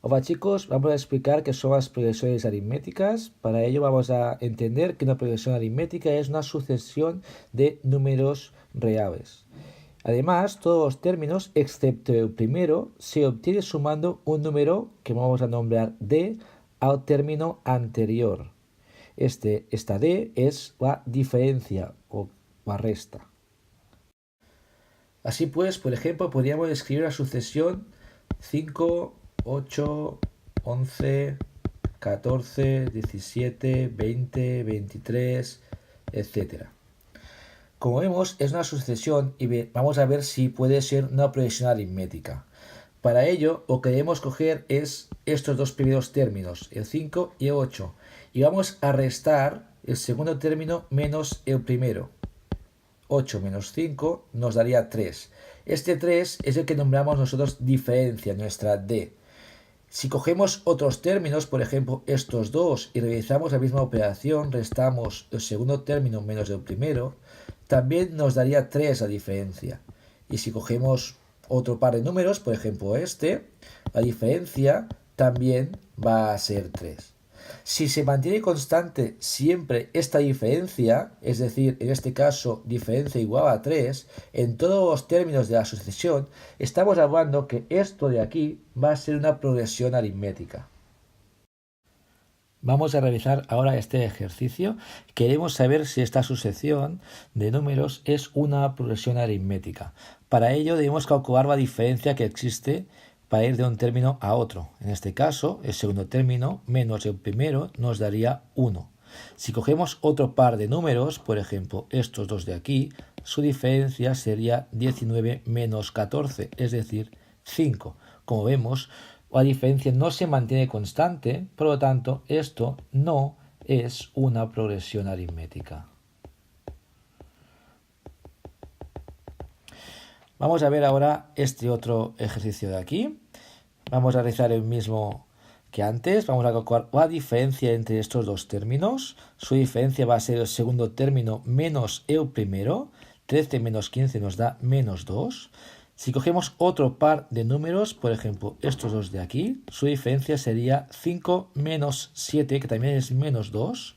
Hola chicos, vamos a explicar qué son las progresiones aritméticas. Para ello vamos a entender que una progresión aritmética es una sucesión de números reales. Además, todos los términos, excepto el primero, se obtiene sumando un número que vamos a nombrar d al término anterior. Esta d es la diferencia o la resta. Así pues, por ejemplo, podríamos escribir la sucesión 5, 8, 11, 14, 17, 20, 23, etcétera. Como vemos, es una sucesión y vamos a ver si puede ser una progresión aritmética. Para ello, lo que debemos coger es estos dos primeros términos, el 5 y el 8, y vamos a restar el segundo término menos el primero. 8 menos 5 nos daría 3. Este 3 es el que nombramos nosotros diferencia, nuestra d. Si cogemos otros términos, por ejemplo estos dos, y realizamos la misma operación, restamos el segundo término menos el primero, también nos daría 3 la diferencia. Y si cogemos otro par de números, por ejemplo la diferencia también va a ser 3. Si se mantiene constante siempre esta diferencia, es decir, en este caso diferencia igual a 3, en todos los términos de la sucesión, estamos hablando que esto de aquí va a ser una progresión aritmética. Vamos a realizar ahora este ejercicio. Queremos saber si esta sucesión de números es una progresión aritmética. Para ello debemos calcular la diferencia que existe para ir de un término a otro. En este caso, el segundo término menos el primero nos daría 1. Si cogemos otro par de números, por ejemplo estos dos de aquí, su diferencia sería 19 menos 14, es decir, 5. Como vemos, la diferencia no se mantiene constante, por lo tanto, esto no es una progresión aritmética. Vamos a ver ahora este otro ejercicio de aquí. Vamos a realizar el mismo que antes. Vamos a calcular la diferencia entre estos dos términos. Su diferencia va a ser el segundo término menos el primero. 13 menos 15 nos da menos 2. Si cogemos otro par de números, por ejemplo estos dos de aquí, su diferencia sería 5 menos 7, que también es menos 2.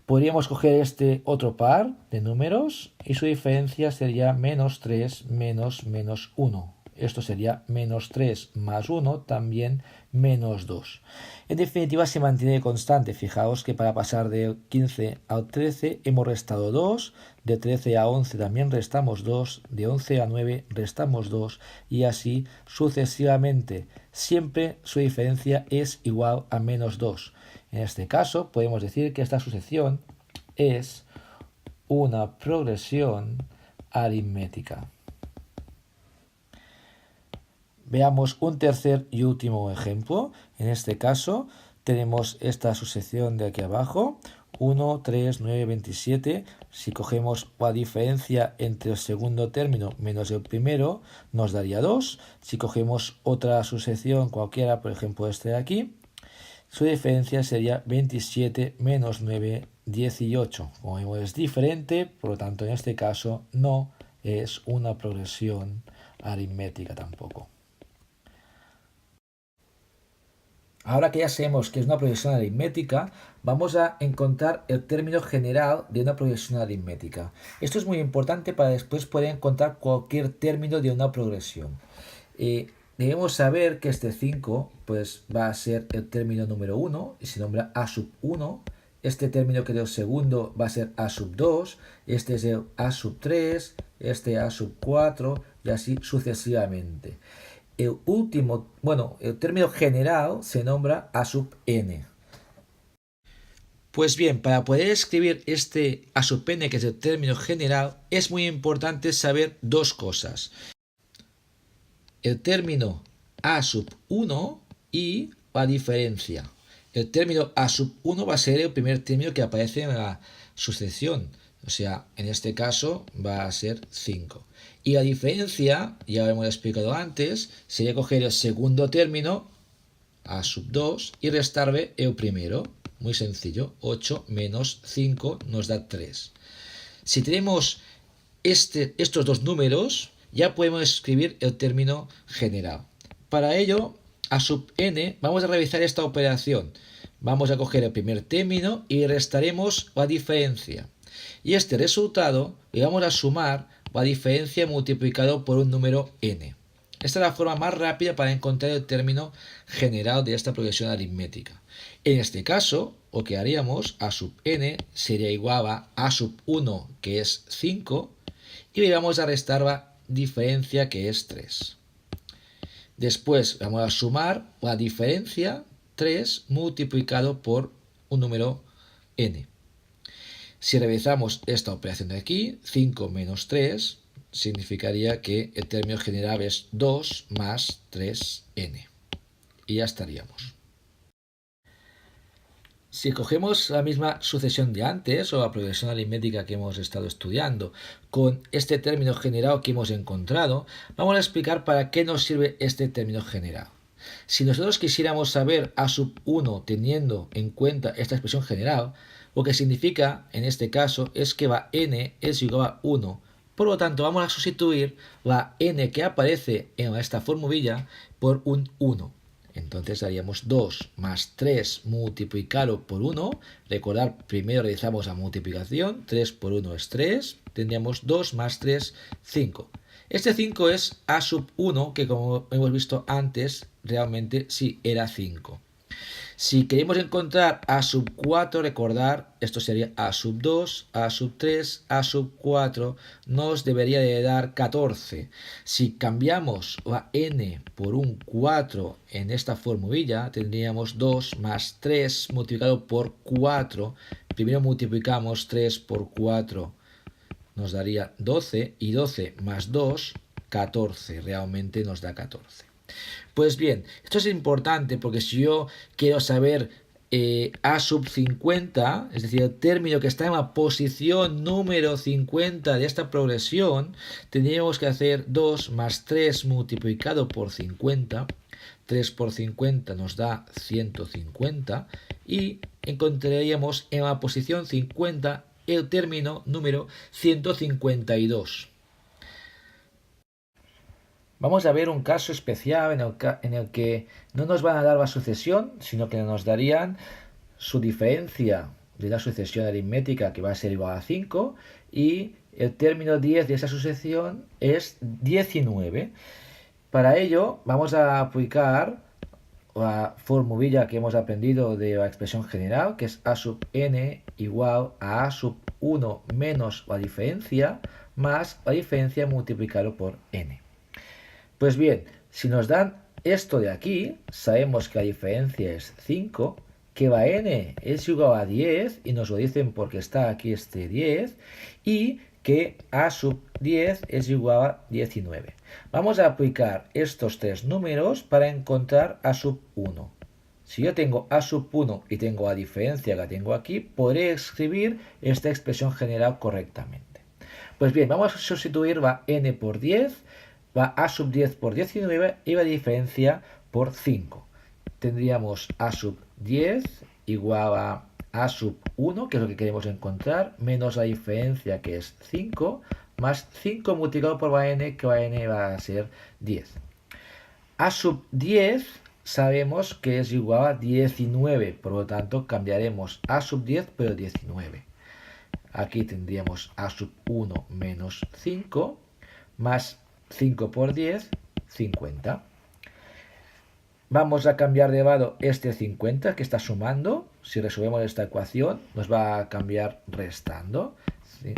Podríamos coger este otro par de números y su diferencia sería menos 3 menos 1. Esto sería menos 3 más 1, también menos 2. En definitiva se mantiene constante. Fijaos que para pasar de 15 al 13 hemos restado 2, de 13 a 11 también restamos 2, de 11 a 9 restamos 2 y así sucesivamente. Siempre su diferencia es igual a menos 2. En este caso podemos decir que esta sucesión es una progresión aritmética. Veamos un tercer y último ejemplo. En este caso tenemos esta sucesión de aquí abajo, 1, 3, 9, 27. Si cogemos la diferencia entre el segundo término menos el primero, nos daría 2. Si cogemos otra sucesión cualquiera, por ejemplo este de aquí, su diferencia sería 27 menos 9, 18. Como vemos es diferente, por lo tanto en este caso no es una progresión aritmética tampoco. Ahora que ya sabemos que es una progresión aritmética, vamos a encontrar el término general de una progresión aritmética. Esto es muy importante para después poder encontrar cualquier término de una progresión. Debemos saber que este 5 pues, va a ser el término número 1 y se nombra a sub 1. Este término que es el segundo va a ser a sub 2, este es el a sub 3, este a sub 4 y así sucesivamente. El término general se nombra a sub n. Pues bien, para poder escribir este a sub n, que es el término general, es muy importante saber dos cosas. El término a sub 1 y la diferencia. El término a sub 1 va a ser el primer término que aparece en la sucesión. O sea, en este caso va a ser 5. Y la diferencia, ya lo hemos explicado antes, sería coger el segundo término, a sub 2, y restarle el primero. Muy sencillo, 8 menos 5 nos da 3. Si tenemos estos dos números, ya podemos escribir el término general. Para ello, a sub n, vamos a realizar esta operación. Vamos a coger el primer término y restaremos la diferencia. Y este resultado le vamos a sumar la diferencia multiplicado por un número n. Esta es la forma más rápida para encontrar el término general de esta progresión aritmética. En este caso, lo que haríamos, a sub n sería igual a sub 1, que es 5, y le vamos a restar la diferencia, que es 3. Después vamos a sumar la diferencia 3 multiplicado por un número n. Si realizamos esta operación de aquí, 5 menos 3, significaría que el término general es 2 más 3n. Y ya estaríamos. Si cogemos la misma sucesión de antes, o la progresión aritmética que hemos estado estudiando, con este término general que hemos encontrado, vamos a explicar para qué nos sirve este término general. Si nosotros quisiéramos saber a sub 1 teniendo en cuenta esta expresión general, lo que significa en este caso es que la n es igual a 1. Por lo tanto, vamos a sustituir la n que aparece en esta formulilla por un 1. Entonces haríamos 2 más 3 multiplicado por 1. Recordar, primero realizamos la multiplicación. 3 por 1 es 3. Tendríamos 2 más 3, 5. Este 5 es a sub 1, que como hemos visto antes, realmente sí era 5. Si queremos encontrar a sub 4, recordar, esto sería a sub 2, a sub 3, a sub 4, nos debería de dar 14. Si cambiamos la n por un 4 en esta formulilla, tendríamos 2 más 3 multiplicado por 4. Primero multiplicamos 3 por 4, nos daría 12, y 12 más 2, 14. Realmente nos da 14. Pues bien, esto es importante porque si yo quiero saber a sub 50, es decir, el término que está en la posición número 50 de esta progresión, tendríamos que hacer 2 más 3 multiplicado por 50. 3 por 50 nos da 150 y encontraríamos en la posición 50 el término número 152. Vamos a ver un caso especial en el que no nos van a dar la sucesión, sino que nos darían su diferencia de la sucesión aritmética, que va a ser igual a 5, y el término 10 de esa sucesión es 19. Para ello vamos a aplicar la formulilla que hemos aprendido de la expresión general, que es a sub n igual a sub 1 menos la diferencia más la diferencia multiplicado por n. Pues bien, si nos dan esto de aquí, sabemos que la diferencia es 5, que la n es igual a 10, y nos lo dicen porque está aquí este 10, y que a sub 10 es igual a 19. Vamos a aplicar estos tres números para encontrar a sub 1. Si yo tengo a sub 1 y tengo la diferencia que tengo aquí, podré escribir esta expresión general correctamente. Pues bien, vamos a sustituir la n por 10, va a sub 10 por 19 y la diferencia por 5. Tendríamos a sub 10 igual a sub 1, que es lo que queremos encontrar, menos la diferencia, que es 5, más 5 multiplicado por la n, que la n va a ser 10. A sub 10 sabemos que es igual a 19, por lo tanto cambiaremos a sub 10 por 19. Aquí tendríamos a sub 1 menos 5, más 5 por 10, 50. Vamos a cambiar de lado este 50 que está sumando. Si resolvemos esta ecuación, nos va a cambiar restando.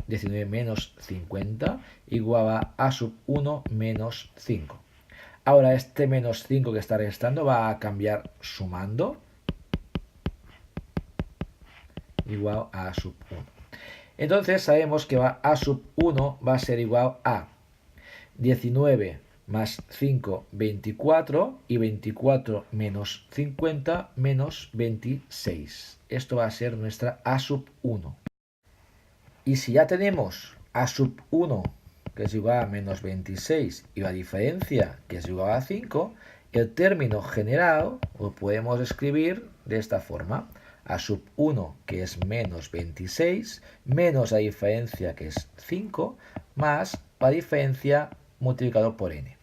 19 menos 50 igual a sub 1 menos 5. Ahora este menos 5 que está restando va a cambiar sumando. Igual a sub 1. Entonces sabemos que a sub 1 va a ser igual a 19 más 5, 24, y 24 menos 50 menos 26. Esto va a ser nuestra a sub 1. Y si ya tenemos a sub 1, que es igual a menos 26, y la diferencia, que es igual a 5, el término general lo podemos escribir de esta forma. A sub 1, que es menos 26, menos la diferencia, que es 5, más la diferencia multiplicado por n.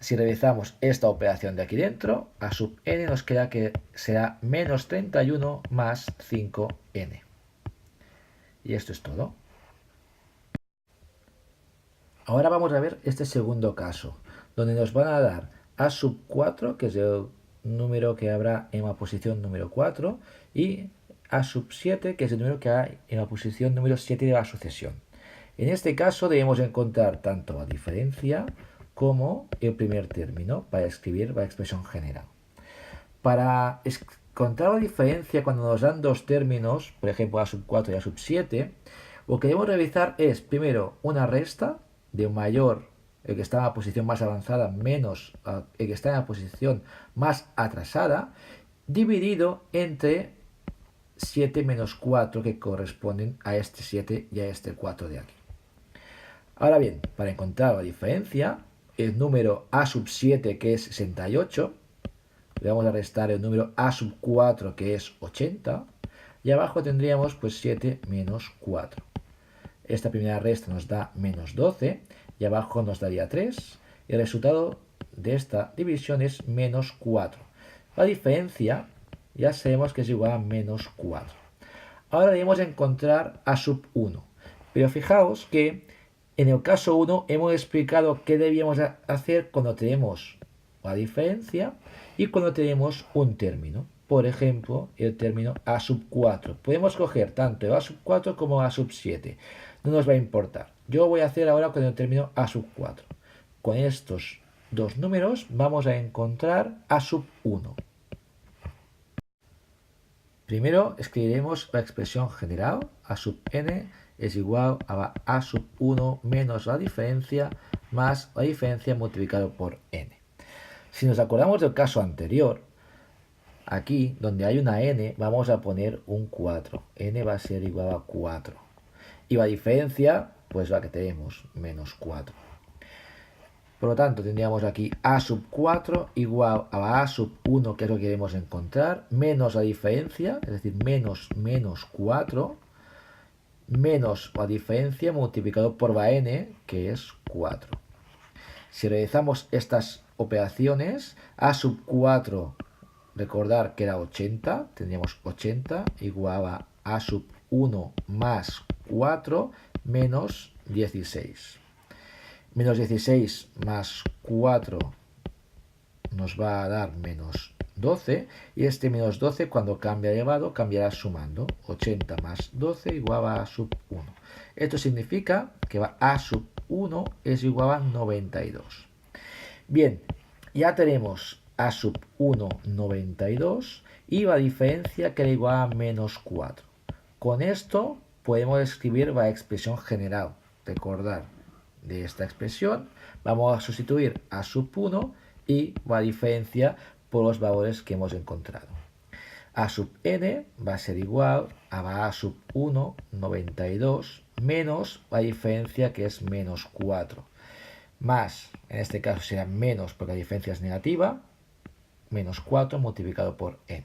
Si realizamos esta operación de aquí dentro, a sub n nos queda que será menos 31 más 5n. Y esto es todo. Ahora vamos a ver este segundo caso, donde nos van a dar a sub 4, que es el número que habrá en la posición número 4, y a sub 7, que es el número que hay en la posición número 7 de la sucesión. En este caso debemos encontrar tanto la diferencia como el primer término para escribir la expresión general. Para encontrar la diferencia cuando nos dan dos términos, por ejemplo a sub 4 y a sub 7, lo que debemos realizar es primero una resta de un mayor, el que está en la posición más avanzada, menos el que está en la posición más atrasada, dividido entre 7 menos 4 que corresponden a este 7 y a este 4 de aquí. Ahora bien, para encontrar la diferencia, el número a sub 7, que es 68, le vamos a restar el número a sub 4, que es 80, y abajo tendríamos pues 7 menos 4. Esta primera resta nos da menos 12, y abajo nos daría 3, y el resultado de esta división es menos 4. La diferencia ya sabemos que es igual a menos 4. Ahora debemos encontrar a sub 1, pero fijaos que en el caso 1 hemos explicado qué debíamos hacer cuando tenemos la diferencia y cuando tenemos un término. Por ejemplo, el término a sub 4. Podemos coger tanto el a sub 4 como a sub 7. No nos va a importar. Yo voy a hacer ahora con el término a sub 4. Con estos dos números vamos a encontrar a sub 1. Primero escribiremos la expresión general, a sub n es igual a sub 1 menos la diferencia más la diferencia multiplicado por n. Si nos acordamos del caso anterior, aquí donde hay una n vamos a poner un 4. N va a ser igual a 4. Y la diferencia, pues la que tenemos, menos 4. Por lo tanto, tendríamos aquí a sub 4 igual a sub 1, que es lo que queremos encontrar, menos la diferencia, es decir, menos 4, menos la diferencia multiplicado por la n, que es 4. Si realizamos estas operaciones, a sub 4, recordar que era 80, tendríamos 80 igual a sub 1 más 4 menos 16. Menos 16 más 4 nos va a dar menos 12, y este menos 12 cuando cambia elevado cambiará sumando. 80 más 12 igual a sub 1. Esto significa que a sub 1 es igual a 92. Bien, ya tenemos a sub 1, 92, y la diferencia que era igual a menos 4. Con esto podemos escribir la expresión general. Recordar, de esta expresión vamos a sustituir a sub 1 y la diferencia por los valores que hemos encontrado. A sub n va a ser igual a sub 1, 92, menos la diferencia que es menos 4. Más, en este caso será menos porque la diferencia es negativa, menos 4 multiplicado por n.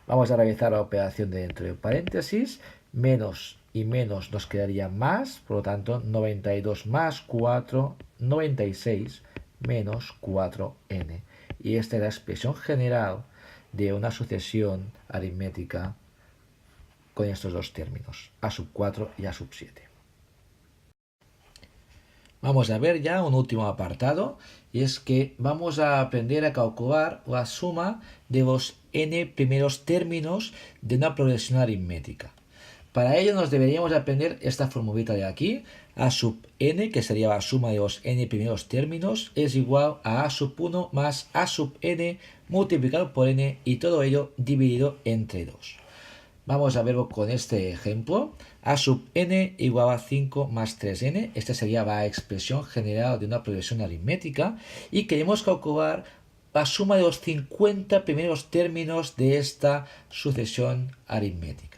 Vamos a realizar la operación de dentro de paréntesis, menos y menos nos quedaría más, por lo tanto 92 más 4, 96 menos 4n. Y esta es la expresión general de una sucesión aritmética con estos dos términos, a sub 4 y a sub 7. Vamos a ver ya un último apartado, y es que vamos a aprender a calcular la suma de los n primeros términos de una progresión aritmética. Para ello nos deberíamos aprender esta formulita de aquí, a sub n, que sería la suma de los n primeros términos, es igual a sub 1 más a sub n multiplicado por n, y todo ello dividido entre 2. Vamos a verlo con este ejemplo. A sub n igual a 5 más 3n. Esta sería la expresión general de una progresión aritmética. Y queremos calcular la suma de los 50 primeros términos de esta sucesión aritmética.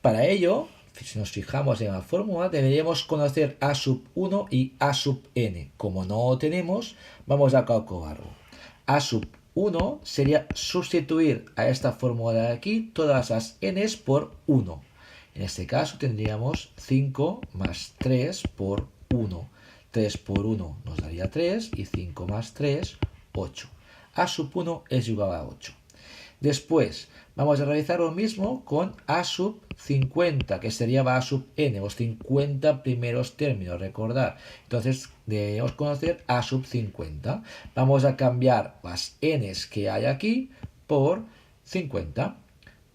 Para ello, si nos fijamos en la fórmula, deberíamos conocer a sub 1 y a sub n. Como no lo tenemos, vamos a calcularlo. A sub 1 sería sustituir a esta fórmula de aquí todas las n por 1. En este caso tendríamos 5 más 3 por 1. 3 por 1 nos daría 3 y 5 más 3, 8. A sub 1 es igual a 8. Después vamos a realizar lo mismo con a sub 50, que sería a sub n, los 50 primeros términos, recordar. Entonces debemos conocer a sub 50. Vamos a cambiar las n's que hay aquí por 50.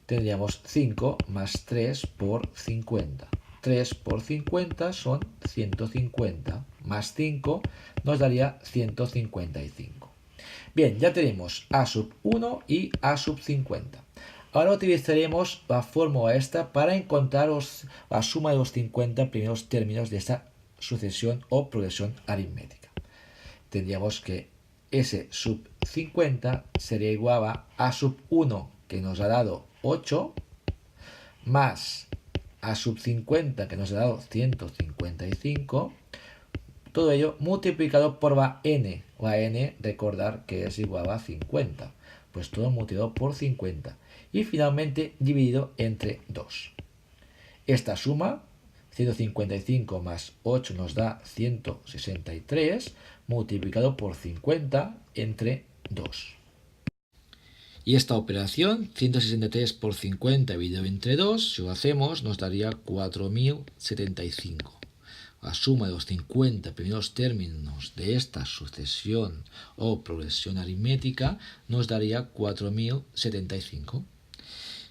Tendríamos 5 más 3 por 50. 3 por 50 son 150, más 5 nos daría 155. Bien, ya tenemos a sub 1 y a sub 50. Ahora utilizaremos la fórmula esta para encontrar la suma de los 50 primeros términos de esta sucesión o progresión aritmética. Tendríamos que S sub 50 sería igual a sub 1, que nos ha dado 8, más a sub 50, que nos ha dado 155, todo ello multiplicado por la n. La n, recordar que es igual a 50. Pues todo multiplicado por 50. Y finalmente dividido entre 2. Esta suma, 155 más 8 nos da 163, multiplicado por 50 entre 2. Y esta operación, 163 por 50 dividido entre 2, si lo hacemos, nos daría 4075. La suma de los 50 primeros términos de esta sucesión o progresión aritmética nos daría 4075.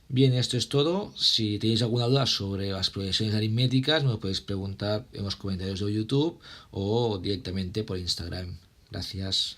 Bien, esto es todo. Si tenéis alguna duda sobre las progresiones aritméticas, me lo podéis preguntar en los comentarios de YouTube o directamente por Instagram. Gracias.